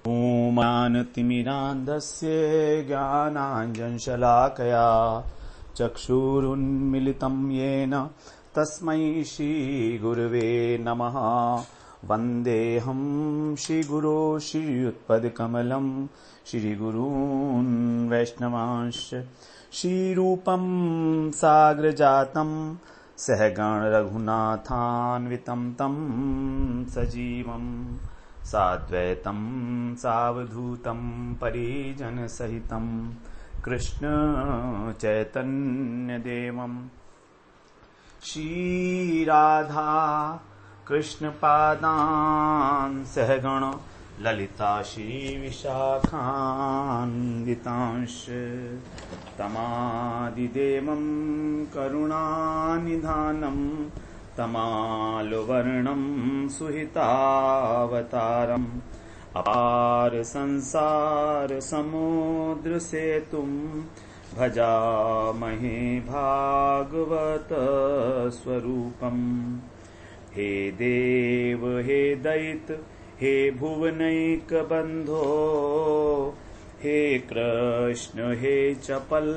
ओमानतिमिरान्धस्य ज्ञानाञ्जनशलाकया चक्षुरुन्मिलितं येन तस्मै श्रीगुरवे नमः। वन्देऽहं श्रीगुरो श्रीयुत्पदकमलं श्रीगुरून् वैष्णवांश्च श्रीरूपं साग्रजातं सहगण रघुनाथान्वितं तं सजीवं साद्वैतं सावधूतं परिजनसहितं कृष्ण चैतन्यदेवं श्रीराधा कृष्णपादान् सहगण ललिता श्रीविशाखान्वितांश्च तमादिदेवं करुणानिधानं तमालुवर्णं सुहितावतारम् अपार संसार समुद्र सेतुं भजामहे भागवत स्वरूपम्। हे देव हे दैत हे भुवनैक बंधो हे कृष्ण हे चपल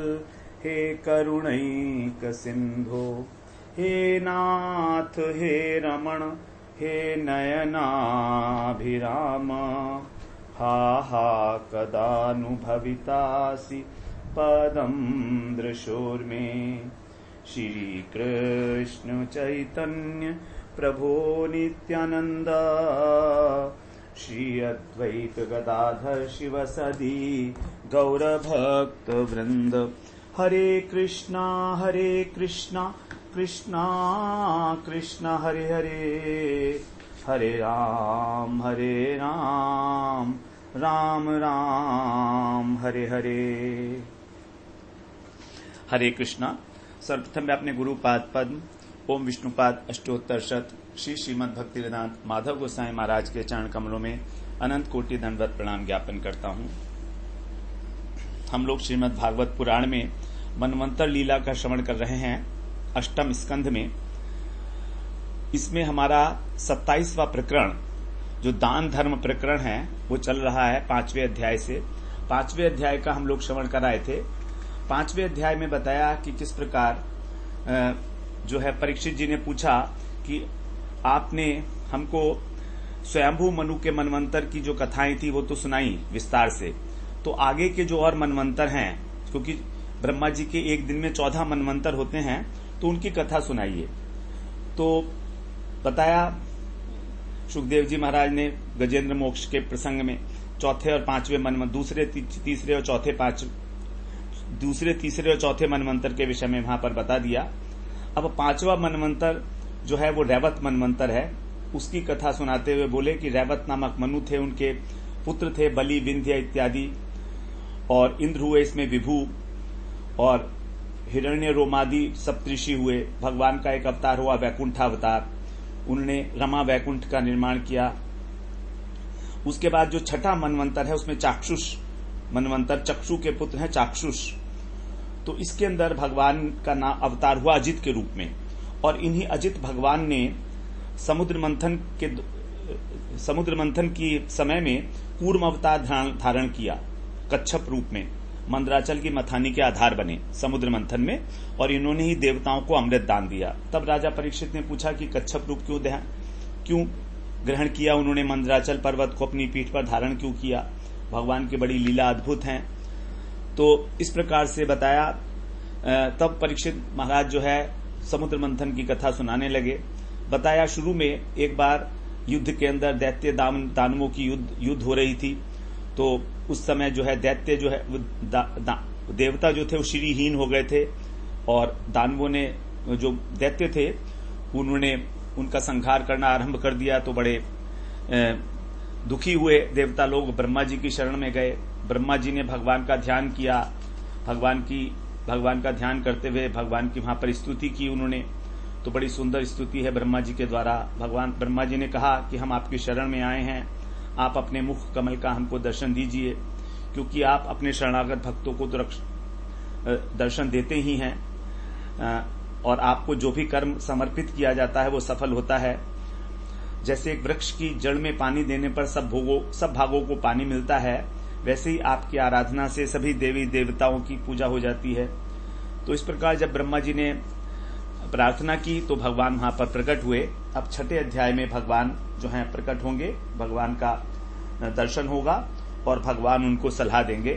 हे करुणैक सिंधो हे नाथ हे रमण हे नयनाभिराम हा हा कदानुभवितासि पदं दृशोर्मे। श्री कृष्ण चैतन्य प्रभो नित्यानंद श्री अद्वैत गदाधर शिवसदि गौरभक्त वृंद। हरे कृष्णा कृष्णा कृष्णा हरे हरे हरे राम राम राम हरे हरे। हरे कृष्णा। सर्वप्रथम मैं अपने गुरुपाद पद्म ओम विष्णुपाद अष्टोत्तर शत श्री श्रीमद् भक्तिवेदांत माधव गोसाई महाराज के चरण कमलों में अनंत कोटि दंडवत प्रणाम ज्ञापन करता हूं। हम लोग श्रीमद् भागवत पुराण में मनवंतर लीला का श्रवण कर रहे हैं, अष्टम स्कंध में। इसमें हमारा 27वां प्रकरण जो दान धर्म प्रकरण है वो चल रहा है 5वें अध्याय से। 5वें अध्याय का हम लोग श्रवण कर रहे थे। 5वें अध्याय में बताया कि किस प्रकार जो है परीक्षित जी ने पूछा कि आपने हमको स्वयंभू मनु के मनवंतर की जो कथाएं थी वो तो सुनाई विस्तार से, तो आगे के जो और मनवंतर हैं, क्योंकि ब्रह्मा जी के एक दिन में 14 मनवंतर होते हैं, तो उनकी कथा सुनाइए। तो बताया सुखदेव जी महाराज ने गजेंद्र मोक्ष के प्रसंग में चौथे और पांचवें मनवंतर, दूसरे तीसरे और चौथे मनवंतर के विषय में वहां पर बता दिया। अब 5वां मनवंतर जो है वो रैवत मनवंतर है। उसकी कथा सुनाते हुए बोले कि रैवत नामक मनु थे, उनके पुत्र थे बलि, विंध्य इत्यादि, और इंद्र हुए इसमें विभु, और हिरण्य रोमादि सप्तऋषि हुए। भगवान का एक अवतार हुआ वैकुंठावतार, उन्होंने रमा वैकुंठ का निर्माण किया। उसके बाद जो छठा मनवंतर है उसमें चाक्षुष मनवंतर, चक्षु के पुत्र हैं चाक्षुष। तो इसके अंदर भगवान का नाम अवतार हुआ अजित के रूप में, और इन्हीं अजित भगवान ने समुद्र मंथन की समय में कूर्म अवतार धारण किया, कच्छप रूप में मंदराचल की मथानी के आधार बने समुद्र मंथन में, और इन्होंने ही देवताओं को अमृत दान दिया। तब राजा परीक्षित ने पूछा कि कच्छप रूप क्यों ग्रहण किया उन्होंने, मंदराचल पर्वत को अपनी पीठ पर धारण क्यों किया, भगवान की बड़ी लीला अद्भुत है। तो इस प्रकार से बताया। तब परीक्षित महाराज जो है समुद्र मंथन की कथा सुनाने लगे। बताया शुरू में एक बार युद्ध के अंदर दैत्य दानवों की युद्ध हो रही थी। तो उस समय जो है दैत्य जो है देवता जो थे वो श्रीहीन हो गए थे, और दानवों ने जो दैत्य थे उन्होंने उनका संहार करना आरंभ कर दिया। तो बड़े दुखी हुए देवता लोग, ब्रह्मा जी की शरण में गए। ब्रह्मा जी ने भगवान का ध्यान किया, भगवान का ध्यान करते हुए भगवान की वहां पर स्तुति की उन्होंने। तो बड़ी सुंदर स्तुति है ब्रह्मा जी के द्वारा। भगवान ब्रह्मा जी ने कहा कि हम आपकी शरण में आए हैं, आप अपने मुख कमल का हमको दर्शन दीजिए, क्योंकि आप अपने शरणागत भक्तों को तो दर्शन देते ही हैं, और आपको जो भी कर्म समर्पित किया जाता है वो सफल होता है। जैसे एक वृक्ष की जड़ में पानी देने पर सब भागों को पानी मिलता है, वैसे ही आपकी आराधना से सभी देवी देवताओं की पूजा हो जाती है। तो इस प्रकार जब ब्रह्मा जी ने प्रार्थना की तो भगवान वहां पर प्रकट हुए। अब 6 अध्याय में भगवान जो हैं प्रकट होंगे, भगवान का दर्शन होगा और भगवान उनको सलाह देंगे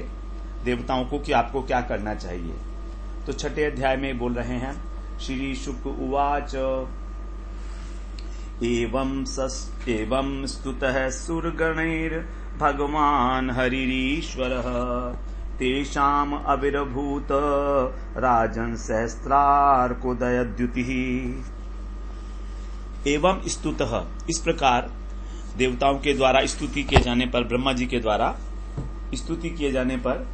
देवताओं को कि आपको क्या करना चाहिए। तो 6 अध्याय में बोल रहे हैं, श्री शुक उवाच एवं स्तुतः सुरगणैर् भगवान् हरिरीश्वरः तेषाम् अविर्भूत राजन् सहस्रार्कोदयद्युतिः। एवं स्तुतः, इस प्रकार देवताओं के द्वारा स्तुति किए जाने पर, ब्रह्मा जी के द्वारा स्तुति किए जाने पर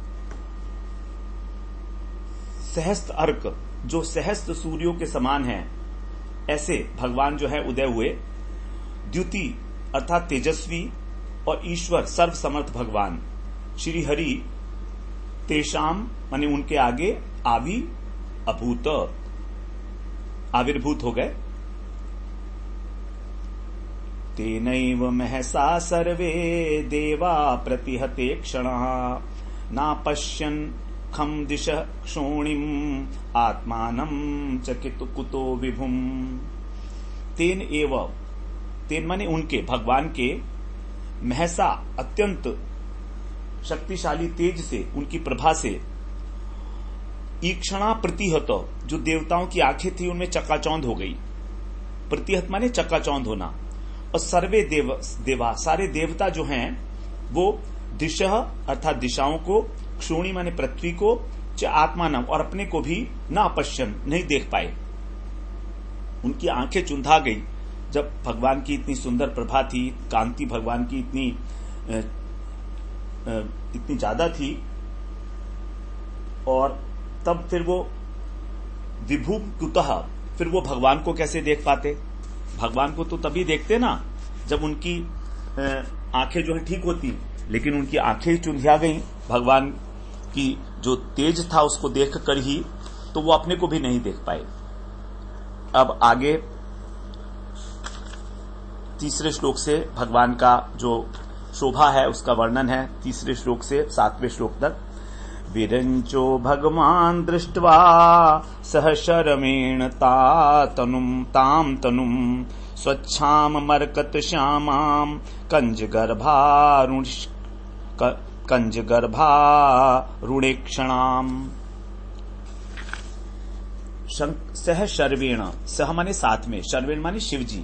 सहस्त्र अर्क, जो सहस्त्र सूर्यों के समान है, ऐसे भगवान जो है उदय हुए। द्युति अर्थात तेजस्वी और ईश्वर सर्वसमर्थ भगवान श्री हरि तेषाम माने उनके आगे आविर्भूत हो गए। तेनैव महसा सर्वे देवा प्रतिहते क्षणः नापश्यन् खं दिशः क्षोणिम् आत्मानं च कुतो विभुम्। तेन माने उनके, भगवान के, महसा अत्यंत शक्तिशाली तेज से, उनकी प्रभा से, ईक्षणा प्रतिहत, जो देवताओं की आंखें थी उनमें चकाचौंध हो गई। प्रतिहत माने चकाचौंध होना। और सर्वे देवा, सारे देवता जो हैं वो दिशः अर्थात दिशाओं को, क्षोणी माने पृथ्वी को, च आत्मानम और अपने को भी न अपश्यन नहीं देख पाए। उनकी आंखें चुंधा गई जब भगवान की इतनी सुंदर प्रभा थी, कांति भगवान की इतनी ज्यादा थी। और तब फिर वो विभू कुतः, फिर वो भगवान को कैसे देख पाते? भगवान को तो तभी देखते ना जब उनकी आंखें जो है ठीक होती, लेकिन उनकी आंखें ही चुंधिया गई भगवान की जो तेज था उसको देख कर ही, तो वो अपने को भी नहीं देख पाए। अब आगे 3 श्लोक से भगवान का जो शोभा है उसका वर्णन है। 3 श्लोक से 7वें श्लोक तक। विरंचो भगवान दृष्ट्वा सह शरमेण ताम तनुम स्वच्छाम मरकत श्यामाम कंजगर्भारुणेक्षणाम। सह शर्वेण, सह माने साथ में, शर्वेण माने शिवजी।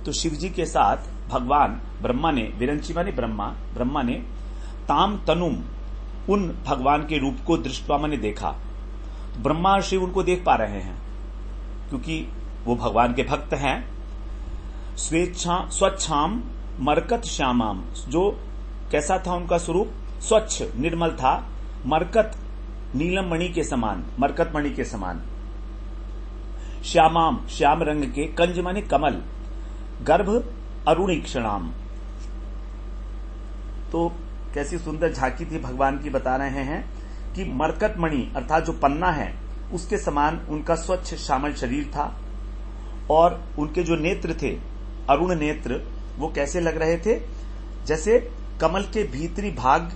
तो शिवजी के साथ भगवान ब्रह्मा ने, विरंची माने ब्रह्मा ने, ताम तनुम, उन भगवान के रूप को दृष्टवा माने देखा। ब्रह्मा और शिव उनको देख पा रहे हैं क्योंकि वो भगवान के भक्त हैं। स्वच्छाम मरकत श्यामाम, जो कैसा था उनका स्वरूप? स्वच्छ निर्मल था। मरकत नीलम मणि के समान, मरकत मणि के समान। श्यामाम, श्याम रंग के। कंज माने कमल। गर्भ अरुणीक्षणाम, तो कैसी सुंदर झांकी थी भगवान की। बता रहे हैं कि मरकत मणि अर्थात जो पन्ना है उसके समान उनका स्वच्छ श्यामल शरीर था। और उनके जो नेत्र थे, अरुण नेत्र, वो कैसे लग रहे थे? जैसे कमल के भीतरी भाग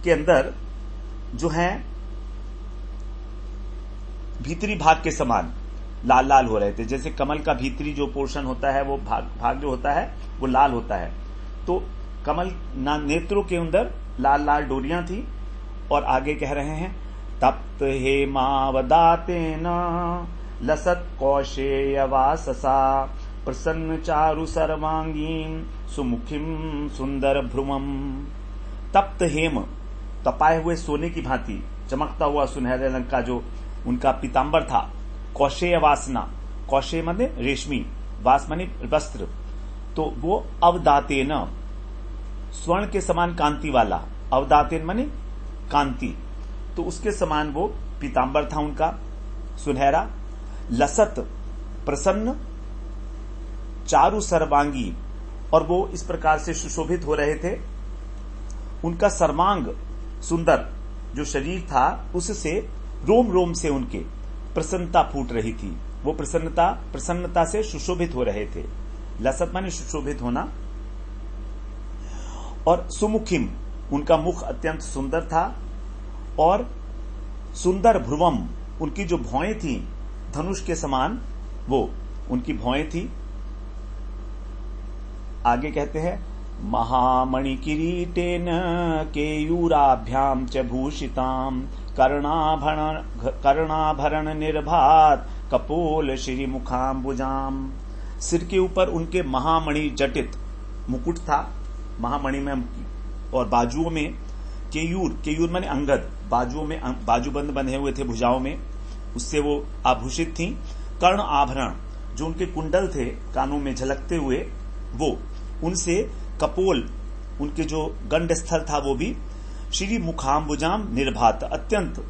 के अंदर जो है भीतरी भाग के समान लाल लाल हो रहे थे। जैसे कमल का भीतरी जो पोर्शन होता है, वो भाग जो होता है वो लाल होता है, तो कमल नेत्रों के अंदर लाल लाल डोरियां थी। और आगे कह रहे हैं, तप्त हेमावदातेन लसत कौशेयवाससा प्रसन्न चारु सर्वांगीं सुमुखीं सुंदर भ्रुमम। तप्त हेम, तपाए हुए सोने की भांति चमकता हुआ सुनहरे रंग का जो उनका पीतांबर था। कौशेय वासना, कौशेय माने रेशमी, वास माने वस्त्र, तो वो अवदातेन, स्वर्ण के समान कांति वाला। अवदातेन माने कांति, तो उसके समान वो पीतांबर था उनका सुनहरा। लसत, प्रसन्न, चारु सर्वांगी, और वो इस प्रकार से सुशोभित हो रहे थे। उनका सर्वांग सुंदर जो शरीर था, उससे रोम रोम से उनके प्रसन्नता फूट रही थी। वो प्रसन्नता से सुशोभित हो रहे थे। लसत माने सुशोभित होना। और सुमुखिम, उनका मुख अत्यंत सुंदर था। और सुंदर भ्रुवम, उनकी जो भौएं थी धनुष के समान, वो उनकी भौएं थी। आगे कहते हैं महामणि किरीटेन केयूराभ्याम च भूषिताम कर्णाभरण निर्भात कपोल श्री मुखाम्बुजाम। सिर के ऊपर उनके महामणि जटित मुकुट था, महामणि में, और बाजुओं में केयूर माने अंगद, बाजुओं में बाजूबंद बंधे हुए थे भुजाओं में, उससे वो आभूषित थी। कर्ण आभरण, जो उनके कुंडल थे कानों में झलकते हुए, वो उनसे कपोल, उनके जो गंड स्थल था वो भी श्री मुखाम्बुजाम निर्भात, अत्यंत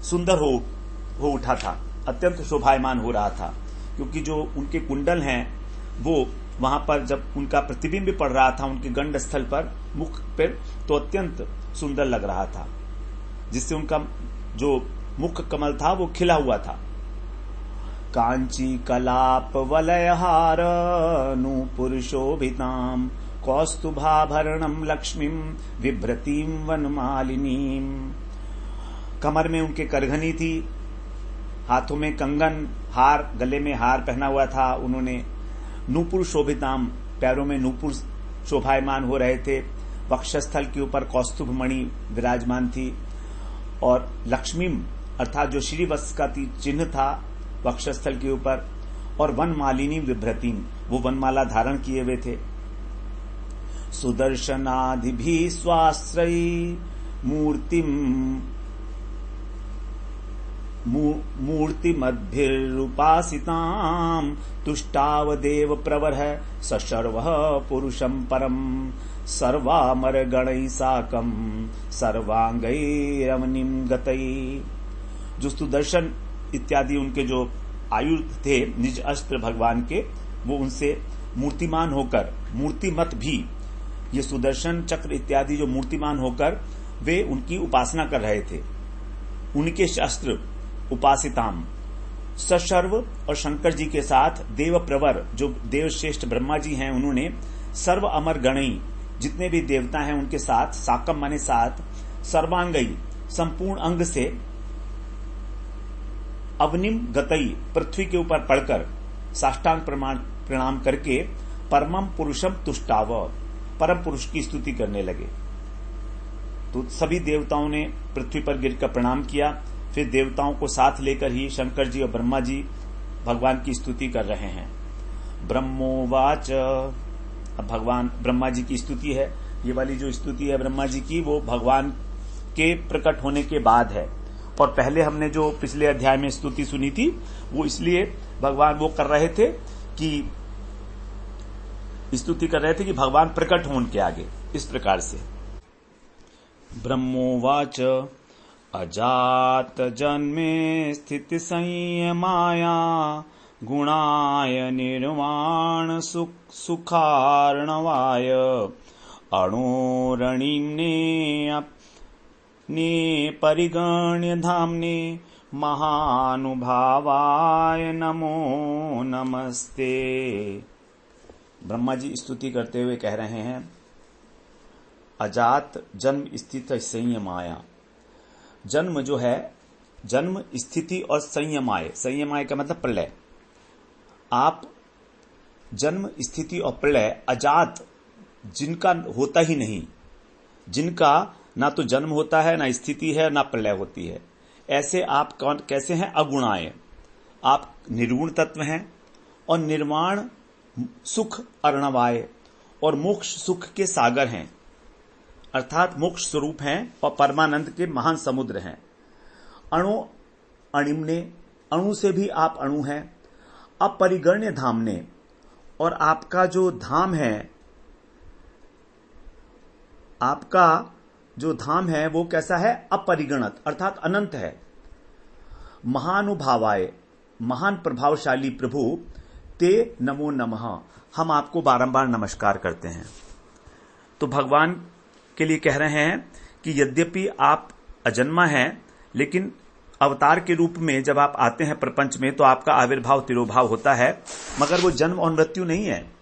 सुंदर हो उठा था, अत्यंत शोभायमान हो रहा था। क्योंकि जो उनके कुंडल हैं वो वहां पर जब उनका प्रतिबिंब पड़ रहा था उनके गंड स्थल पर, मुख पर, तो अत्यंत सुंदर लग रहा था, जिससे उनका जो मुख कमल था वो खिला हुआ था। कांची कलाप वलयहार नूपुर शोभिताम कौस्तुभाभरणम लक्ष्मीम विभ्रतीम वनमालिनीम। कमर में उनके करघनी थी, हाथों में कंगन, हार, गले में हार पहना हुआ था उन्होंने। नूपुर शोभिताम, पैरों में नूपुर शोभायमान हो रहे थे। वक्षस्थल के ऊपर कौस्तुभ मणि विराजमान थी। और लक्ष्मीम अर्थात जो श्रीवत्स का चिन्ह था वक्षस्थल के ऊपर। और वनमालिनी विभ्रतीम, वो वनमाला धारण किए हुए थे। सुदर्शनादि भी स्वाश्रयी मूर्तिमद्भिरुपासितां तुष्टावदेव प्रवर सशर्वः पुरुषं परम सर्वामर गणैः साकं सर्वांगैरवनिं गतैः। जो सुदर्शन इत्यादि उनके जो आयुध थे निज अस्त्र भगवान के, वो उनसे मूर्तिमान होकर, मूर्तिमत भी, ये सुदर्शन चक्र इत्यादि जो मूर्तिमान होकर वे उनकी उपासना कर रहे थे। उनके शस्त्र उपासिताम, सशर्व और शंकर जी के साथ देव प्रवर, जो देवश्रेष्ठ ब्रह्मा जी हैं, उन्होंने सर्व अमर गणई, जितने भी देवता हैं उनके साथ, साकम माने साथ, सर्वांगई संपूर्ण अंग से, अवनिम गतई पृथ्वी के ऊपर पड़कर साष्टांग प्रणाम करके, परमम पुरुषम तुष्टाव परम पुरुष की स्तुति करने लगे। तो सभी देवताओं ने पृथ्वी पर गिरकर प्रणाम किया। फिर देवताओं को साथ लेकर ही शंकर जी और ब्रह्मा जी भगवान की स्तुति कर रहे हैं। ब्रह्मोवाच, अब भगवान ब्रह्मा जी की स्तुति है। ये वाली जो स्तुति है ब्रह्मा जी की, वो भगवान के प्रकट होने के बाद है। और पहले हमने जो पिछले अध्याय में स्तुति सुनी थी, वो इसलिए भगवान वो कर रहे थे कि स्तुति कर रहे थे कि भगवान प्रकट हो उनके आगे। इस प्रकार से ब्रह्मोवाच अजात जन्मे स्थिति संयमाया गुणाय निर्वाण सुखार्णवाय अणोरणिने परिगण्य धाम्ने महानुभावाय नमो नमस्ते। ब्रह्मा जी स्तुति करते हुए कह रहे हैं, अजात जन्म स्थिति संयमाया। जन्म जो है, जन्म स्थिति और संयमाय, संयमाय का मतलब प्रलय। आप जन्म स्थिति और प्रलय, अजात जिनका होता ही नहीं, जिनका ना तो जन्म होता है, ना स्थिति है, ना प्रलय होती है, ऐसे आप कौन कैसे हैं? अगुणाय, आप निर्गुण तत्व हैं। और निर्वाण सुख अर्णवाय, और मोक्ष सुख के सागर हैं, अर्थात मोक्ष स्वरूप हैं और परमानंद के महान समुद्र हैं। अणु अणिमने, अणु से भी आप अणु हैं। अपरिगण्य धामने, और आपका जो धाम है, आपका जो धाम है वो कैसा है? अपरिगणत, अर्थात अनंत है। महानुभावाय, महान प्रभावशाली प्रभु, ते नमो नमः, हम आपको बारंबार नमस्कार करते हैं। तो भगवान के लिए कह रहे हैं कि यद्यपि आप अजन्मा हैं, लेकिन अवतार के रूप में जब आप आते हैं प्रपंच में, तो आपका आविर्भाव तिरोभाव होता है, मगर वो जन्म और मृत्यु नहीं है।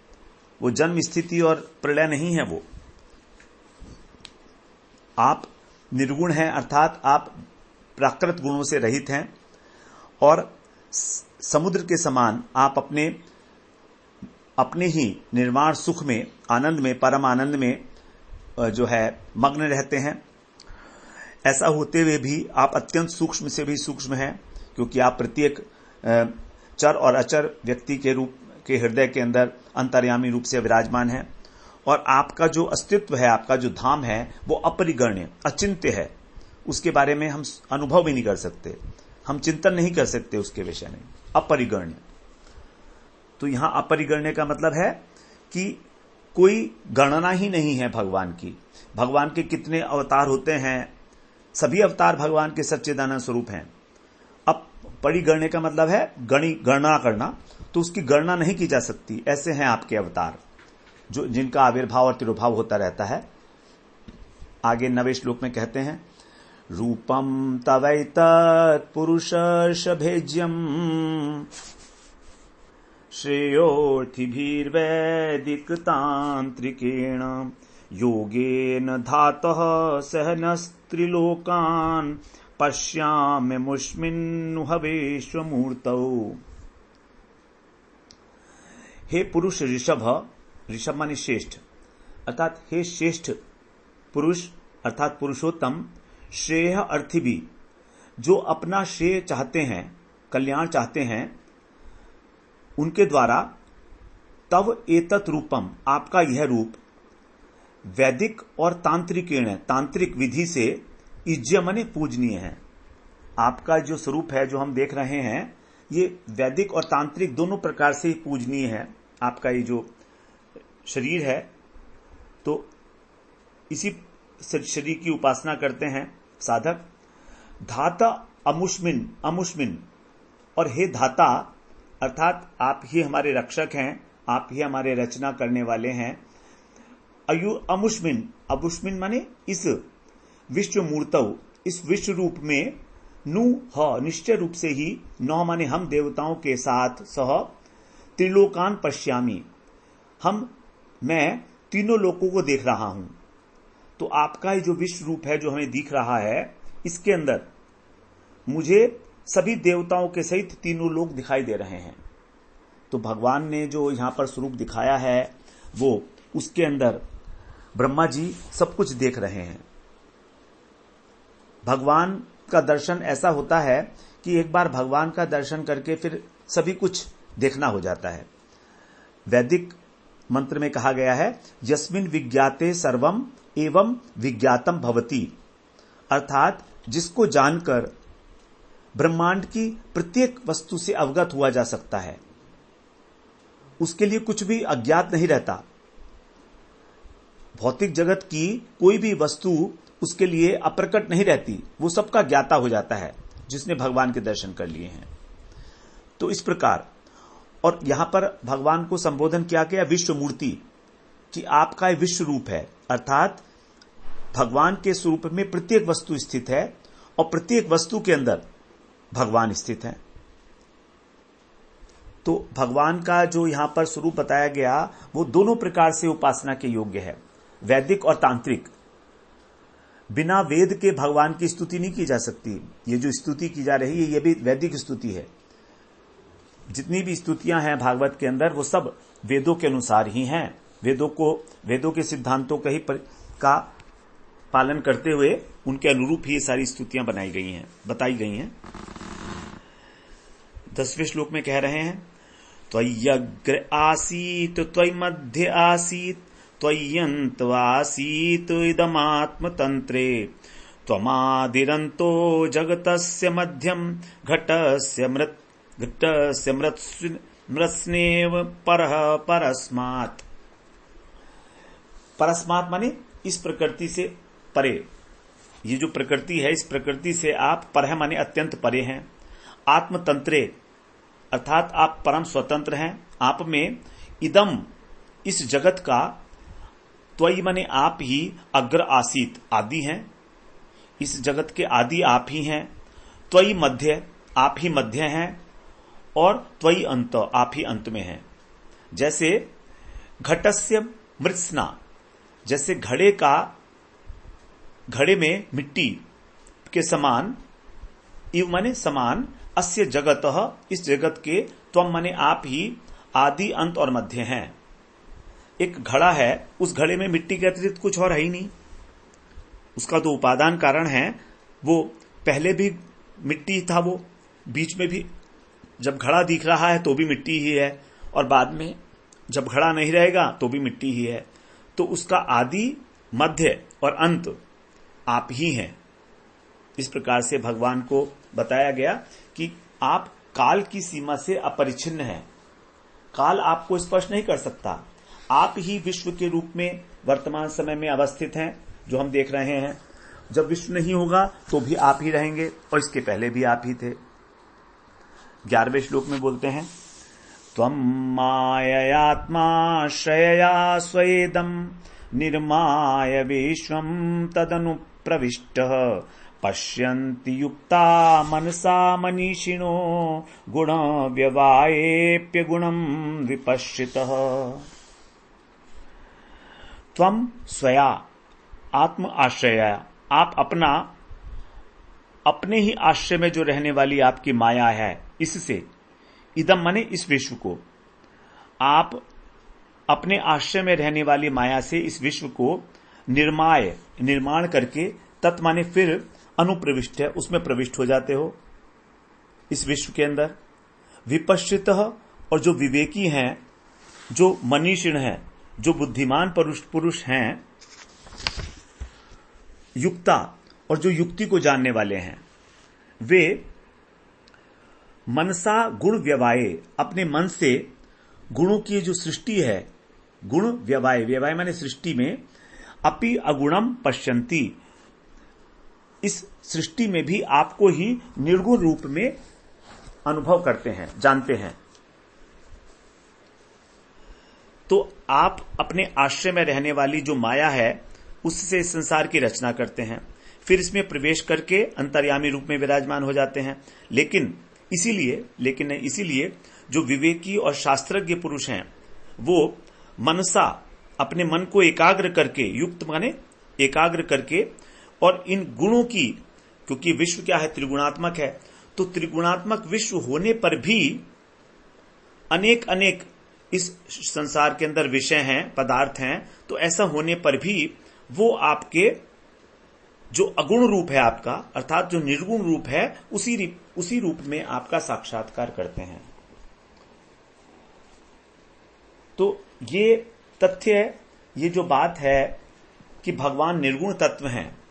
वो जन्म, स्थिति और प्रलय नहीं है। वो आप निर्गुण हैं, अर्थात आप प्राकृत गुणों से रहित हैं और समुद्र के समान आप अपने ही निर्वाण सुख में, आनंद में, परम आनंद में जो है मग्न रहते हैं। ऐसा होते हुए भी आप अत्यंत सूक्ष्म से भी सूक्ष्म हैं, क्योंकि आप प्रत्येक चर और अचर व्यक्ति के रूप के हृदय के अंदर अंतर्यामी रूप से विराजमान है। और आपका जो अस्तित्व है, आपका जो धाम है, वो अपरिगण्य, अचिंत्य है। उसके बारे में हम अनुभव भी नहीं कर सकते, हम चिंतन नहीं कर सकते उसके विषय में, अपरिगण्य। तो यहां अपरिगण्य का मतलब है कि कोई गणना ही नहीं है भगवान की। भगवान के कितने अवतार होते हैं, सभी अवतार भगवान के सच्चिदानंद स्वरूप हैं। अब परिगण्य का मतलब है गणना करना, तो उसकी गणना नहीं की जा सकती। ऐसे हैं आपके अवतार जो जिनका आविर्भाव और तिरोभाव होता रहता है। आगे 9वें श्लोक में कहते हैं, रूपम तवैतत् पुरुषर्षभेज्यम् श्रेयोर्थिभिर्वैदिक तांत्रिकेण योगेन धातः सहनस्त्रिलोकान् पश्याम्यमुष्मिन् हवेश्वमूर्तौ। हे पुरुष ऋषभ, ऋषभ माने श्रेष्ठ, अर्थात हे श्रेष्ठ पुरुष अर्थात पुरुषोत्तम, श्रेय अर्थिभि, जो अपना श्रेय चाहते हैं, कल्याण चाहते हैं, उनके द्वारा तव एतत् रूपम, आपका यह रूप, वैदिक और तांत्रिकेण, तांत्रिक विधि से, इज्य माने पूजनीय है। आपका जो स्वरूप है जो हम देख रहे हैं, ये वैदिक और तांत्रिक दोनों प्रकार से ही पूजनीय है। आपका ये जो शरीर है, तो इसी शरीर की उपासना करते हैं साधक। धाता अमुष्मिन, अमुष्मिन, और हे धाता अर्थात आप ही हमारे रक्षक हैं, आप ही हमारे रचना करने वाले हैं। अमुष्मिन, अमुष्मिन माने इस विश्व मूर्तौ, इस विश्व रूप में, नु ह निश्चय रूप से ही, नौ माने हम देवताओं के साथ, सह त्रिलोकान पश्यामी, मैं तीनों लोकों को देख रहा हूं। तो आपका ये जो विश्व रूप है जो हमें दिख रहा है, इसके अंदर मुझे सभी देवताओं के सहित तीनों लोग दिखाई दे रहे हैं। तो भगवान ने जो यहां पर स्वरूप दिखाया है, वो उसके अंदर ब्रह्मा जी सब कुछ देख रहे हैं। भगवान का दर्शन ऐसा होता है कि एक बार भगवान का दर्शन करके फिर सभी कुछ देखना हो जाता है। वैदिक मंत्र में कहा गया है, यस्मिन् विज्ञाते सर्वम एवं विज्ञातम भवति, अर्थात जिसको जानकर ब्रह्मांड की प्रत्येक वस्तु से अवगत हुआ जा सकता है, उसके लिए कुछ भी अज्ञात नहीं रहता। भौतिक जगत की कोई भी वस्तु उसके लिए अप्रकट नहीं रहती, वो सबका ज्ञाता हो जाता है जिसने भगवान के दर्शन कर लिए हैं। तो इस प्रकार, और यहां पर भगवान को संबोधन किया गया विश्व मूर्ति, कि आपका विश्व रूप है, अर्थात भगवान के स्वरूप में प्रत्येक वस्तु स्थित है और प्रत्येक वस्तु के अंदर भगवान स्थित है। तो भगवान का जो यहां पर स्वरूप बताया गया, वो दोनों प्रकार से उपासना के योग्य है, वैदिक और तांत्रिक। बिना वेद के भगवान की स्तुति नहीं की जा सकती। ये जो स्तुति की जा रही है, ये भी वैदिक स्तुति है। जितनी भी स्तुतियां हैं भागवत के अंदर, वो सब वेदों के अनुसार ही हैं। वेदों के सिद्धांतों का पालन करते हुए उनके अनुरूप ही ये सारी स्तुतियां बताई गई हैं। 10वें श्लोक में कह रहे हैं, त्वय्यग्र आसीत त्वयि मध्य आसीत त्वय्यन्त्वासीत इदमात्मतन्त्रे त्वमादिरन्तो जगतस्य मध्यम घटस्य मृत्स्नेव परः परस्मात्। परस्मात् माने इस प्रकृति से परे। ये जो प्रकृति है, इस प्रकृति से आप पर माने अत्यंत परे हैं। आत्मतंत्रे अर्थात आप परम स्वतंत्र हैं। आप में इदम इस जगत का, त्वयि माने आप ही, अग्र आसीत आदि हैं, इस जगत के आदि आप ही हैं। त्वयि मध्य आप ही मध्य हैं, और त्वयि अंत आप ही अंत में हैं। जैसे घटस्य मृत्स्ना, जैसे घड़े में मिट्टी के समान, इव माने समान, अस्य जगतः, इस जगत के, त्वम माने आप ही, आदि अंत और मध्य हैं। एक घड़ा है, उस घड़े में मिट्टी के अतिरिक्त कुछ और है ही नहीं। उसका तो उपादान कारण है, वो पहले भी मिट्टी था, वो बीच में भी जब घड़ा दिख रहा है तो भी मिट्टी ही है, और बाद में जब घड़ा नहीं रहेगा तो भी मिट्टी ही है। तो उसका आदि, मध्य और अंत आप ही हैं। इस प्रकार से भगवान को बताया गया कि आप काल की सीमा से अपरिच्छिन्न हैं। काल आपको स्पर्श नहीं कर सकता। आप ही विश्व के रूप में वर्तमान समय में अवस्थित हैं, जो हम देख रहे हैं। जब विश्व नहीं होगा तो भी आप ही रहेंगे, और इसके पहले भी आप ही थे। 11वें श्लोक में बोलते हैं, त्वं माययात्माश्रयया स्वेदं निर्माय विश्वं तदनु प्रविष्टः पश्यन्ति युक्ता मनसा मनीषिणो गुण व्यवायेप्य गुणं विपश्चितः। त्वं स्वया आत्म आश्रया, आप अपने ही आश्रय में जो रहने वाली आपकी माया है, इससे, इदम माने इस विश्व को, आप अपने आश्रय में रहने वाली माया से इस विश्व को निर्माण करके, तत् माने फिर, अनुप्रविष्ट है, उसमें प्रविष्ट हो जाते हो इस विश्व के अंदर। विपश्चितः, और जो विवेकी हैं, जो मनीषिण हैं, जो बुद्धिमान पुरुष हैं, युक्ता, और जो युक्ति को जानने वाले हैं, वे मनसा गुण व्यवाये, अपने मन से गुणों की जो सृष्टि है, गुण व्यवाय माने सृष्टि में, अपि अगुणम पश्यन्ति, इस सृष्टि में भी आपको ही निर्गुण रूप में अनुभव करते हैं, जानते हैं। तो आप अपने आश्रय में रहने वाली जो माया है, उससे इस संसार की रचना करते हैं, फिर इसमें प्रवेश करके अंतर्यामी रूप में विराजमान हो जाते हैं। लेकिन इसीलिए जो विवेकी और शास्त्रज्ञ पुरुष हैं, वो मनसा, अपने मन को एकाग्र करके, युक्त माने एकाग्र करके, और इन गुणों की, क्योंकि विश्व क्या है, त्रिगुणात्मक है, तो त्रिगुणात्मक विश्व होने पर भी अनेक इस संसार के अंदर विषय हैं, पदार्थ हैं, तो ऐसा होने पर भी वो आपके जो अगुण रूप है आपका, अर्थात जो निर्गुण रूप है, उसी रूप में आपका साक्षात्कार करते हैं। तो ये तथ्य, ये जो बात है कि भगवान निर्गुण तत्व हैं,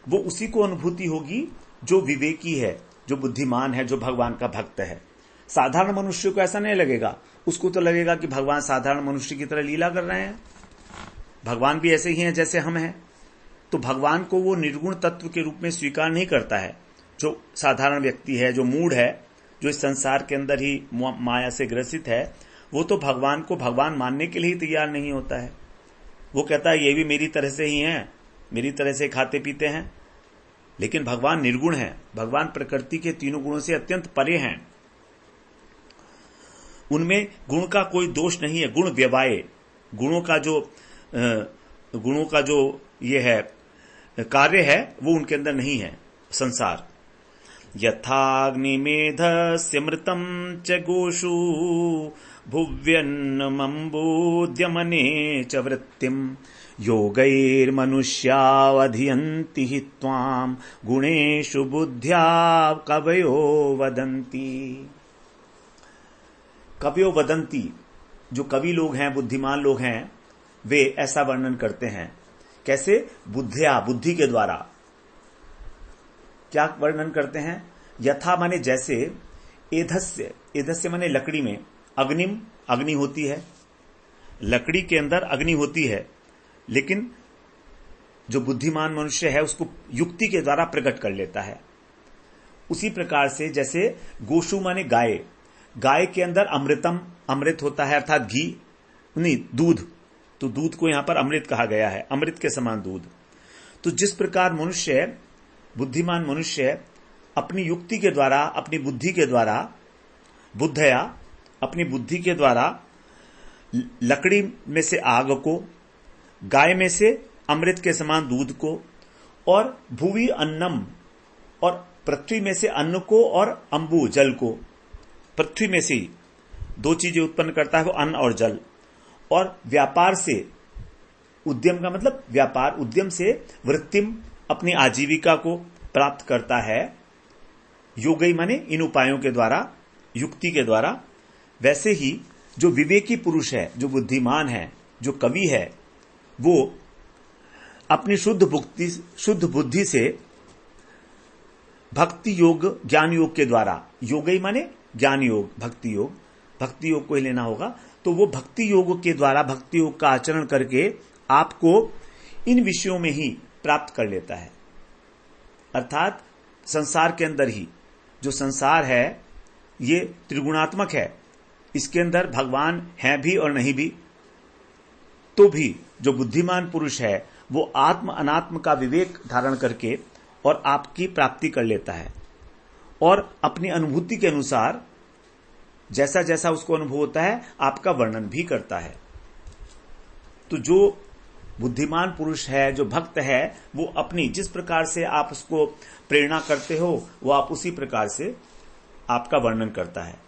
वो उसी को अनुभूति होगी जो विवेकी है, जो बुद्धिमान है, जो भगवान का भक्त है। साधारण मनुष्य को ऐसा नहीं लगेगा, उसको तो लगेगा कि भगवान साधारण मनुष्य की तरह लीला कर रहे हैं, भगवान भी ऐसे ही हैं जैसे हम हैं। तो भगवान को वो निर्गुण तत्व के रूप में स्वीकार नहीं करता है। जो साधारण व्यक्ति है, जो मूढ़ है, जो इस संसार के अंदर ही माया से ग्रसित है, वो तो भगवान को भगवान मानने के लिए ही तैयार नहीं होता है। वो कहता है ये भी मेरी तरह से ही हैं, मेरी तरह से खाते पीते हैं। लेकिन भगवान निर्गुण है, भगवान प्रकृति के तीनों गुणों से अत्यंत परे हैं। उनमें गुण का कोई दोष नहीं है। गुण व्यवाय, गुणों का जो ये है कार्य है, वो उनके अंदर नहीं है। संसार यथाग्निमेधस्य मृतं च गोषु भुव्यन्नमम्बोद्यमने च वृत्तिं योगैर्मनुष्यावधियन्ति हि त्वां गुणेषु बुद्ध्या कवयो वदन्ति। कवयो वदन्ति, जो कवि लोग हैं, बुद्धिमान लोग हैं, वे ऐसा वर्णन करते हैं। कैसे? बुद्धिया, बुद्धि के द्वारा। क्या वर्णन करते हैं? यथा माने जैसे, एधस्य, एधस्य माने लकड़ी में, अग्निम, अग्नि होती है, लकड़ी के अंदर अग्नि होती है, लेकिन जो बुद्धिमान मनुष्य है उसको युक्ति के द्वारा प्रकट कर लेता है। उसी प्रकार से जैसे गोशु माने गाय, गाय के अंदर अमृतम, अमृत होता है, अर्थात घी नहीं, दूध, तो दूध को यहां पर अमृत कहा गया है, अमृत के समान दूध। तो जिस प्रकार मनुष्य, बुद्धिमान मनुष्य अपनी युक्ति के द्वारा, अपनी बुद्धि के द्वारा, बुद्धया, अपनी बुद्धि के द्वारा लकड़ी में से आग को, गाय में से अमृत के समान दूध को, और भुवि अन्नम, और पृथ्वी में से अन्न को, और अंबु जल को। पृथ्वी में से ही दो चीजें उत्पन्न करता है, वो अन्न और जल। और व्यापार से, उद्यम का मतलब व्यापार, उद्यम से वृत्तिम, अपनी आजीविका को प्राप्त करता है। योगई माने इन उपायों के द्वारा, युक्ति के द्वारा। वैसे ही जो विवेकी पुरुष है, जो बुद्धिमान है, जो कवि है, वो अपनी शुद्ध बुद्धि से भक्ति योग, ज्ञान योग के द्वारा, योगई माने ज्ञान योग, भक्ति योग को ही लेना होगा। तो वो भक्ति योग के द्वारा, भक्ति योग का आचरण करके आपको इन विषयों में ही प्राप्त कर लेता है। अर्थात संसार के अंदर ही, जो संसार है ये त्रिगुणात्मक है, इसके अंदर भगवान है भी और नहीं भी। तो भी जो बुद्धिमान पुरुष है वो आत्म अनात्म का विवेक धारण करके और आपकी प्राप्ति कर लेता है, और अपनी अनुभूति के अनुसार जैसा जैसा उसको अनुभव होता है आपका वर्णन भी करता है। तो जो बुद्धिमान पुरुष है, जो भक्त है, वो अपनी जिस प्रकार से आप उसको प्रेरणा करते हो, वो आप उसी प्रकार से आपका वर्णन करता है।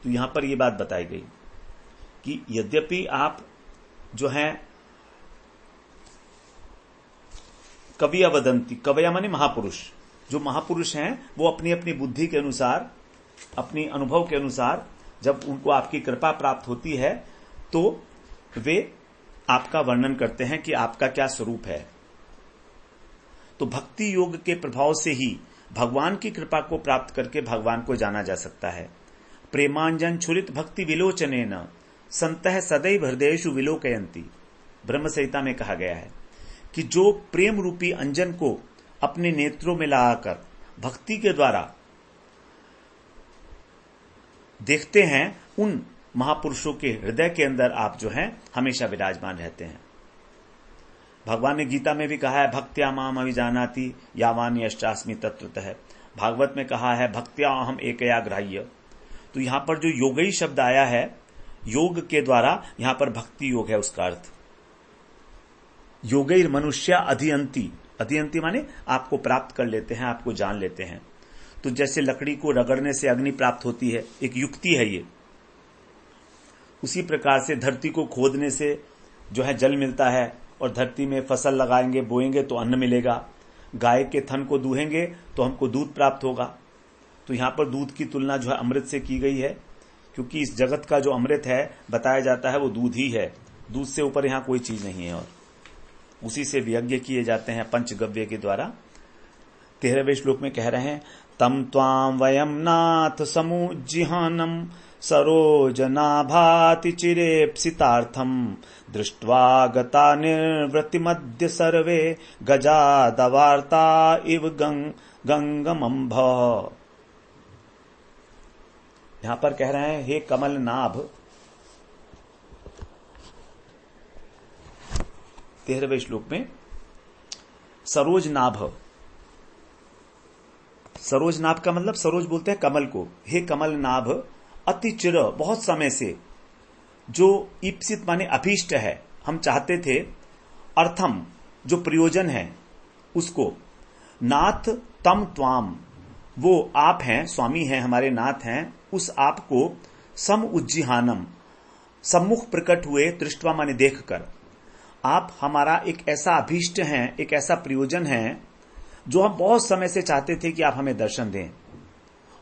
तो यहां पर यह बात बताई गई कि यद्यपि आप जो है कविया वदंती, कवया माने महापुरुष, जो महापुरुष हैं वो अपनी अपनी बुद्धि के अनुसार, अपनी अनुभव के अनुसार जब उनको आपकी कृपा प्राप्त होती है तो वे आपका वर्णन करते हैं कि आपका क्या स्वरूप है। तो भक्ति योग के प्रभाव से ही भगवान की कृपा को प्राप्त करके भगवान को जाना जा सकता है। प्रेमांजन छुरित भक्ति विलोचनेन संतः सदैव हृदयेषु विलोकयन्ति, ब्रह्म संहिता में कहा गया है कि जो प्रेम रूपी अंजन को अपने नेत्रों में लगाकर भक्ति के द्वारा देखते हैं, उन महापुरुषों के हृदय के अंदर आप जो हैं हमेशा विराजमान रहते हैं। भगवान ने गीता में भी कहा है, भक्त्या माम अभिजानाति यावान यष्टास्मि तत्वतः। भागवत में कहा है, भक्त्या अहम एकया ग्राह्य। तो यहां पर जो योगई शब्द आया है, योग के द्वारा, यहां पर भक्ति योग है उसका अर्थ। योगैर मनुष्य अधियंती, अधियंती माने आपको प्राप्त कर लेते हैं, आपको जान लेते हैं। तो जैसे लकड़ी को रगड़ने से अग्नि प्राप्त होती है, एक युक्ति है ये, उसी प्रकार से धरती को खोदने से जो है जल मिलता है, और धरती में फसल लगाएंगे, बोएंगे तो अन्न मिलेगा। गाय के थन को दूहेंगे तो हमको दूध प्राप्त होगा। तो यहां पर दूध की तुलना जो है अमृत से की गई है, क्योंकि इस जगत का जो अमृत है बताया जाता है वो दूध ही है, दूध से ऊपर यहां कोई चीज नहीं है। और उसी से यज्ञ किए जाते हैं पंचगव्य के द्वारा। 13वें श्लोक में कह रहे हैं, तम त्वाम वयम नाथ समुज्जिहानम सरोजनाभाति चिरेप्सितार्थम दृष्ट्वा गता निर्वृतिमद्य सर्वे गजादवार्ता इव गंगमंभ। यहां पर कह रहे हैं, हे कमल नाभ, 13वें श्लोक में सरोज नाभ, सरोज नाभ का मतलब सरोज बोलते हैं कमल को। हे कमल नाभ, अति चिर, बहुत समय से, जो ईप्सित माने अभीष्ट है, हम चाहते थे, अर्थम जो प्रयोजन है उसको, नाथ तम त्वाम, वो आप हैं, स्वामी हैं, हमारे नाथ हैं, उस आप को सम उज्जिहानम, सम्मुख प्रकट हुए, दृष्टवा माने देखकर। आप हमारा एक ऐसा अभीष्ट हैं, एक ऐसा प्रयोजन है जो हम बहुत समय से चाहते थे कि आप हमें दर्शन दें,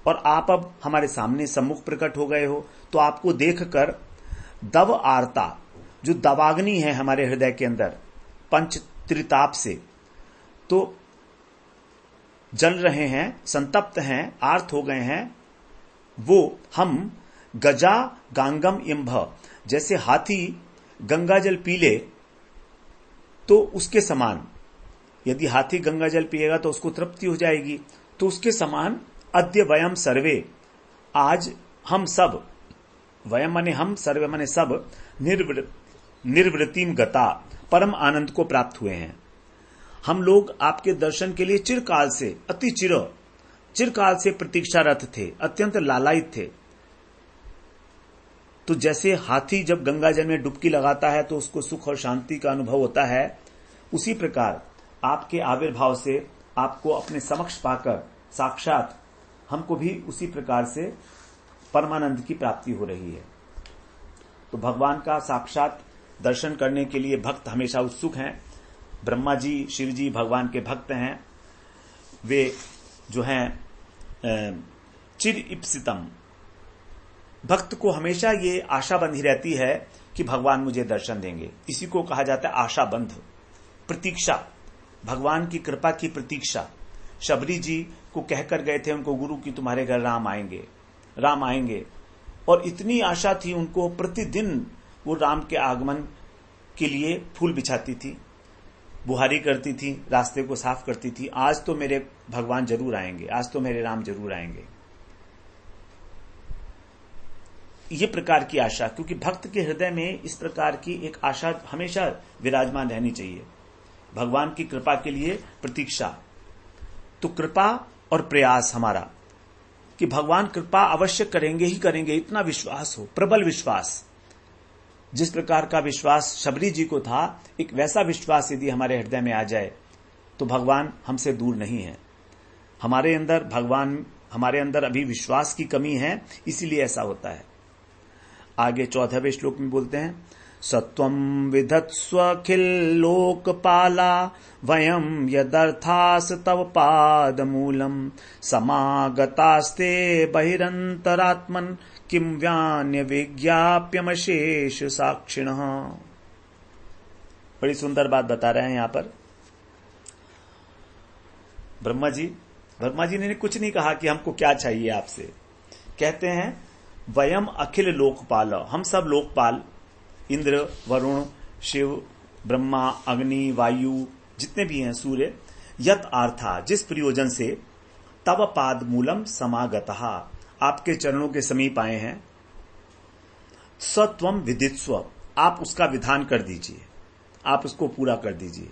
और आप अब हमारे सामने सम्मुख प्रकट हो गए हो। तो आपको देखकर दव आर्ता, जो दवाग्नि है हमारे हृदय के अंदर पंच त्रिताप से, तो जल रहे हैं, संतप्त हैं, आर्त हो गए हैं, वो हम गजा गांगम इम्भ, जैसे हाथी गंगा जल पी ले तो उसके समान, यदि हाथी गंगा जल पिएगा तो उसको तृप्ति हो जाएगी, तो उसके समान अद्य वयम सर्वे, आज हम सब, वयम माने हम, सर्वे माने सब, निर्वृतिम गता, परम आनंद को प्राप्त हुए हैं। हम लोग आपके दर्शन के लिए चिरकाल से, अति चिरकाल से प्रतीक्षारत थे, अत्यंत लालायित थे। तो जैसे हाथी जब गंगा जल में डुबकी लगाता है तो उसको सुख और शांति का अनुभव होता है, उसी प्रकार आपके आविर्भाव से आपको अपने समक्ष पाकर साक्षात हमको भी उसी प्रकार से परमानंद की प्राप्ति हो रही है। तो भगवान का साक्षात दर्शन करने के लिए भक्त हमेशा उत्सुक हैं। ब्रह्मा जी, शिव जी भगवान के भक्त हैं। वे जो हैं चिर इप्सितम, भक्त को हमेशा ये आशा बंधी रहती है कि भगवान मुझे दर्शन देंगे। इसी को कहा जाता है आशा बंध, प्रतीक्षा, भगवान की कृपा की प्रतीक्षा। शबरी जी को कहकर गए थे उनको गुरु की तुम्हारे घर राम आएंगे, और इतनी आशा थी उनको, प्रतिदिन वो राम के आगमन के लिए फूल बिछाती थी, बुहारी करती थी, रास्ते को साफ करती थी। आज तो मेरे भगवान जरूर आएंगे, आज तो मेरे राम जरूर आएंगे। ये प्रकार की आशा, क्योंकि भक्त के हृदय में इस प्रकार की एक आशा हमेशा विराजमान रहनी चाहिए, भगवान की कृपा के लिए प्रतीक्षा। तो कृपा और प्रयास हमारा कि भगवान कृपा अवश्य करेंगे ही करेंगे, इतना विश्वास हो, प्रबल विश्वास। जिस प्रकार का विश्वास शबरी जी को था, एक वैसा विश्वास यदि हमारे हृदय में आ जाए तो भगवान हमसे दूर नहीं है। हमारे अंदर अभी विश्वास की कमी है, इसीलिए ऐसा होता है। आगे 14वें श्लोक में बोलते हैं, सत्वं विधत्स्वखिल लोकपाला वयं यदर्थास तव पादमूलम समागतास्ते बहिरंतरात्मन किम व्यान्य विज्ञाप्यमशेष साक्षिणः। बड़ी सुंदर बात बता रहे हैं यहां पर ब्रह्मा जी ने कुछ नहीं कहा कि हमको क्या चाहिए आपसे। कहते हैं वयम अखिल लोकपाल, हम सब लोकपाल, इंद्र, वरुण, शिव, ब्रह्मा, अग्नि, वायु, जितने भी हैं, सूर्य, यत आर्था, जिस प्रयोजन से तव पाद मूलम समागतः, आपके चरणों के समीप आए हैं, सत्वम विदित्स्व, आप उसका विधान कर दीजिए, आप उसको पूरा कर दीजिए।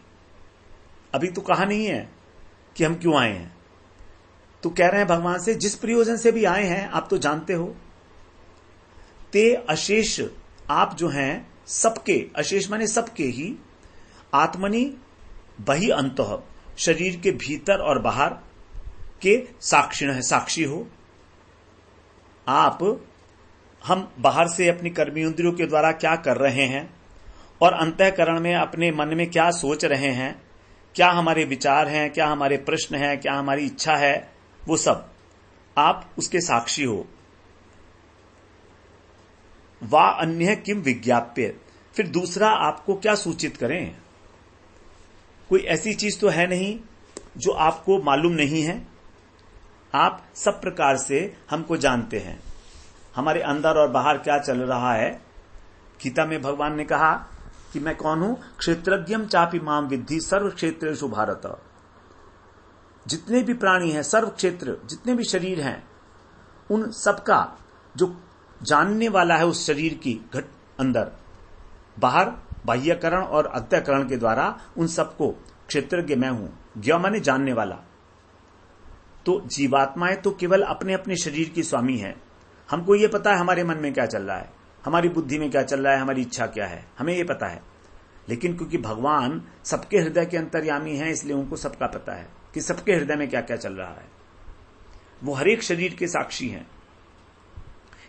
अभी तो कहा नहीं है कि हम क्यों आए हैं, तो कह रहे हैं भगवान से जिस प्रयोजन से भी आए हैं आप तो जानते हो। ते अशेष, आप जो हैं सबके, अशेष माने सबके ही, आत्मनि बहि अंतः, शरीर के भीतर और बाहर के साक्षिण है, साक्षी हो आप। हम बाहर से अपनी कर्मेंद्रियों के द्वारा क्या कर रहे हैं और अंतःकरण में अपने मन में क्या सोच रहे हैं, क्या हमारे विचार हैं, क्या हमारे प्रश्न हैं, क्या हमारी इच्छा है, वो सब आप उसके साक्षी हो। वा अन्य किम विज्ञाप्य, फिर दूसरा आपको क्या सूचित करें, कोई ऐसी चीज तो है नहीं जो आपको मालूम नहीं है। आप सब प्रकार से हमको जानते हैं, हमारे अंदर और बाहर क्या चल रहा है। गीता में भगवान ने कहा कि मैं कौन हूं, क्षेत्रज्ञम चापि माम विद्धि सर्व क्षेत्रेषु भारत। जितने भी प्राणी हैं, सर्व क्षेत्र, जितने भी शरीर हैं, उन सबका जो जानने वाला है उस शरीर की घट अंदर बाहर बाह्यकरण और अंतःकरण के द्वारा, उन सबको क्षेत्रज्ञ मैं हूं। ज्ञ माने जानने वाला। तो जीवात्माएं तो केवल अपने अपने शरीर की स्वामी है। हमको ये पता है हमारे मन में क्या चल रहा है, हमारी बुद्धि में क्या चल रहा है, हमारी इच्छा क्या है, हमें ये पता है। लेकिन क्योंकि भगवान सबके हृदय के अंतर्यामी हैं, इसलिए उनको सबका पता है कि सबके हृदय में क्या क्या चल रहा है। वो हर एक शरीर के साक्षी हैं।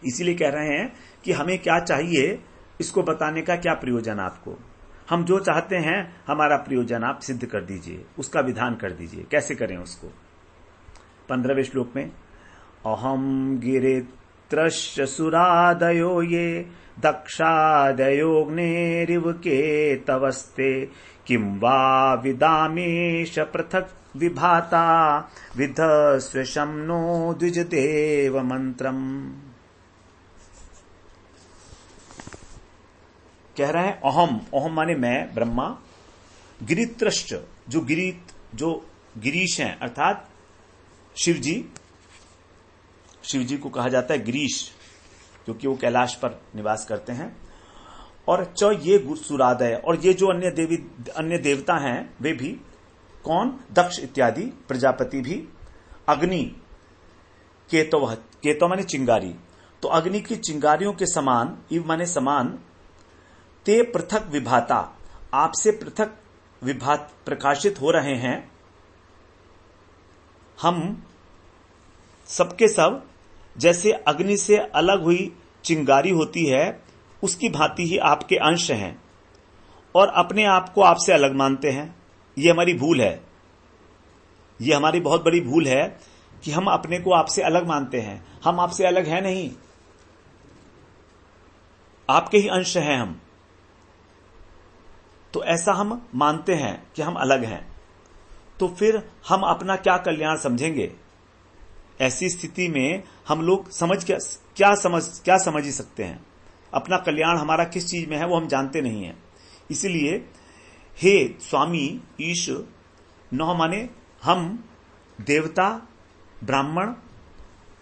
इसीलिए कह रहे हैं कि हमें क्या चाहिए, इसको बताने का क्या प्रयोजन आपको। हम जो चाहते हैं हमारा प्रयोजन आप सिद्ध कर दीजिए, उसका विधान कर दीजिए। कैसे करें उसको। 15वें श्लोक में अहम गिरित्रश्च सुरादयो ये दक्षादयोग्नेरिव के तवस्ते किं वा विदामेश पृथक विभाता विधस्व शम्नो द्विजदेव मंत्रम। कह रहे हैं अहम माने मैं ब्रह्मा, गिरित्रश्च जो गिरीश हैं अर्थात शिव जी को कहा जाता है गिरीश, क्योंकि वो कैलाश पर निवास करते हैं। और च ये सुरादय, और ये जो अन्य देवता हैं वे भी, कौन, दक्ष इत्यादि प्रजापति भी, अग्नि, केतो माने चिंगारी। तो अग्नि की चिंगारियों के समान, इव माने समान, ते पृथक विभाता, आपसे पृथक विभात प्रकाशित हो रहे हैं। हम सबके सब जैसे अग्नि से अलग हुई चिंगारी होती है, उसकी भांति ही आपके अंश हैं और अपने आप को आपसे अलग मानते हैं। ये हमारी भूल है, ये हमारी बहुत बड़ी भूल है कि हम अपने को आपसे अलग मानते हैं। हम आपसे अलग हैं नहीं, आपके ही अंश हैं हम। तो ऐसा हम मानते हैं कि हम अलग हैं, तो फिर हम अपना क्या कल्याण समझेंगे? ऐसी स्थिति में हम लोग क्या समझ ही सकते हैं? अपना कल्याण हमारा किस चीज में है वो हम जानते नहीं हैं। इसलिए हे स्वामी ईश, नौ माने हम देवता ब्राह्मण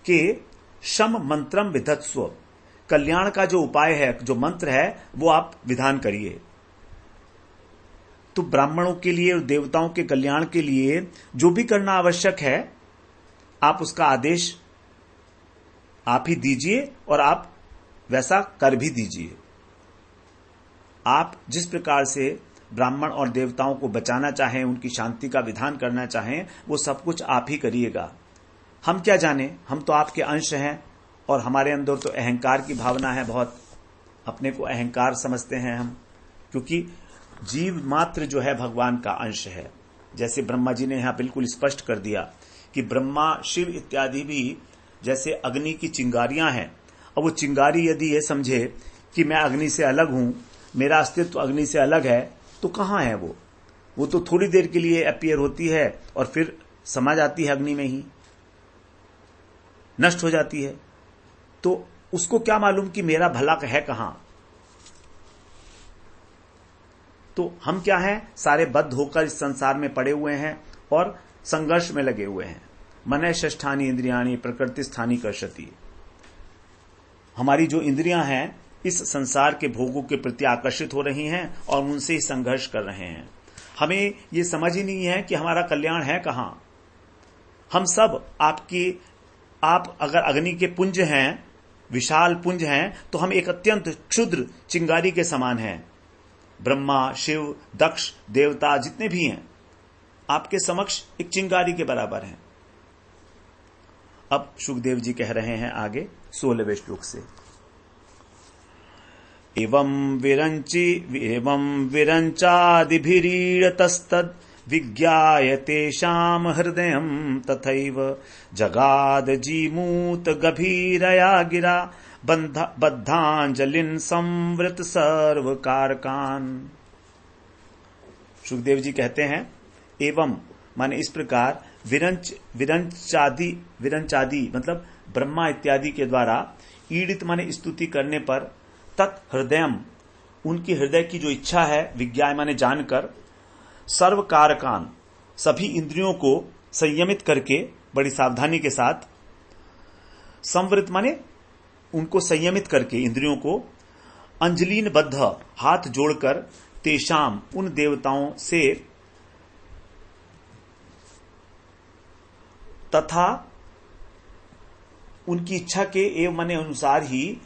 के शम मंत्रम विधत्स्व, कल्याण का जो उपाय है, जो मंत्र है, वो आप विधान करिए। तो ब्राह्मणों के लिए और देवताओं के कल्याण के लिए जो भी करना आवश्यक है, आप उसका आदेश आप ही दीजिए और आप वैसा कर भी दीजिए। आप जिस प्रकार से ब्राह्मण और देवताओं को बचाना चाहें, उनकी शांति का विधान करना चाहें, वो सब कुछ आप ही करिएगा। हम क्या जाने, हम तो आपके अंश हैं और हमारे अंदर तो अहंकार की भावना है बहुत, अपने को अहंकार समझते हैं हम, क्योंकि जीव मात्र जो है भगवान का अंश है। जैसे ब्रह्मा जी ने यहां बिल्कुल स्पष्ट कर दिया कि ब्रह्मा शिव इत्यादि भी जैसे अग्नि की चिंगारियां हैं। अब वो चिंगारी यदि ये समझे कि मैं अग्नि से अलग हूं, मेरा अस्तित्व अग्नि से अलग है, तो कहां है वो तो थोड़ी देर के लिए अपीयर होती है और फिर समा जाती है अग्नि में ही, नष्ट हो जाती है। तो उसको क्या मालूम कि मेरा भला है कहां? तो हम क्या हैं, सारे बद्ध होकर इस संसार में पड़े हुए हैं और संघर्ष में लगे हुए हैं। मनः षष्ठानि इंद्रियाणि प्रकृति स्थानी कर्षति। हमारी जो इंद्रियां हैं इस संसार के भोगों के प्रति आकर्षित हो रही हैं और उनसे ही संघर्ष कर रहे हैं। हमें ये समझ ही नहीं है कि हमारा कल्याण है कहां। हम सब आप अगर अग्नि के पुंज हैं, विशाल पुंज हैं, तो हम एक अत्यंत क्षुद्र चिंगारी के समान हैं। ब्रह्मा शिव दक्ष देवता जितने भी हैं आपके समक्ष एक चिंगारी के बराबर हैं। अब सुखदेव जी कह रहे हैं आगे 16वें श्लोक से, एवं विरंचादिभिरीडतस्तद् विज्ञाय तेषाम हृदयं तथैव जगाद जीमूत गभीरया गिरा बद्धांजलिन संवृत सर्व कारकान। सुखदेव जी कहते हैं एवं माने इस प्रकार विरंचादि मतलब ब्रह्मा इत्यादि के द्वारा ईडित माने स्तुति करने पर तत् हृदयम उनकी हृदय की जो इच्छा है, विज्ञाय माने जानकर, सर्व कारकान सभी इंद्रियों को संयमित करके बड़ी सावधानी के साथ, संवृत माने उनको संयमित करके इंद्रियों को, अंजलीन बद्ध हाथ जोड़कर, तेषाम उन देवताओं से, तथा उनकी इच्छा के एवं माने अनुसार ही,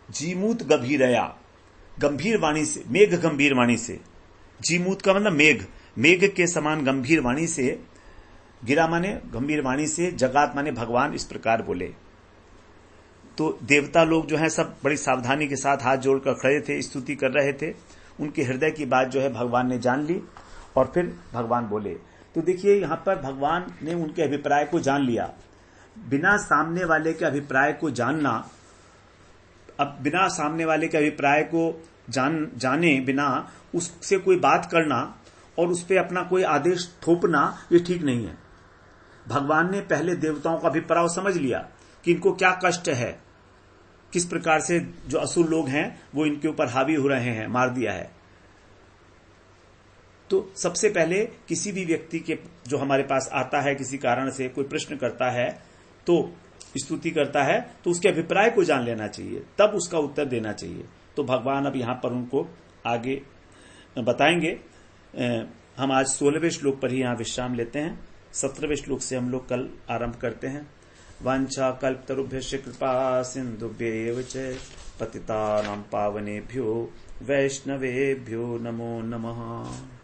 जीमूत गंभीरया गंभीर वाणी से, मेघ गंभीर वाणी से, जीमूत का मतलब मेघ के समान गंभीर वाणी से, गिरा माने गंभीर वाणी से, जगात माने भगवान इस प्रकार बोले। तो देवता लोग जो हैं सब बड़ी सावधानी के साथ हाथ जोड़कर खड़े थे, स्तुति कर रहे थे। उनके हृदय की बात जो है भगवान ने जान ली और फिर भगवान बोले। तो देखिए यहां पर भगवान ने उनके अभिप्राय को जान लिया। बिना सामने वाले के अभिप्राय को जानना, अब बिना सामने वाले के अभिप्राय को जाने बिना उससे कोई बात करना और उस पर अपना कोई आदेश थोपना, ये ठीक नहीं है। भगवान ने पहले देवताओं का अभिप्राय समझ लिया कि इनको क्या कष्ट है, किस प्रकार से जो असुर लोग हैं वो इनके ऊपर हावी हो रहे हैं, मार दिया है। तो सबसे पहले किसी भी व्यक्ति के जो हमारे पास आता है, किसी कारण से कोई प्रश्न करता है, तो स्तुति करता है, तो उसके अभिप्राय को जान लेना चाहिए, तब उसका उत्तर देना चाहिए। तो भगवान अब यहां पर उनको आगे बताएंगे। हम आज 16वें श्लोक पर ही यहां विश्राम लेते हैं। 17वें श्लोक से हम लोग कल आरंभ करते हैं। वाञ्छा कल्पतरुभ्यश्च कृपा सिन्धुभ्येव च पतितानां पावनेभ्यो वैष्णवेभ्यो नमो नमः।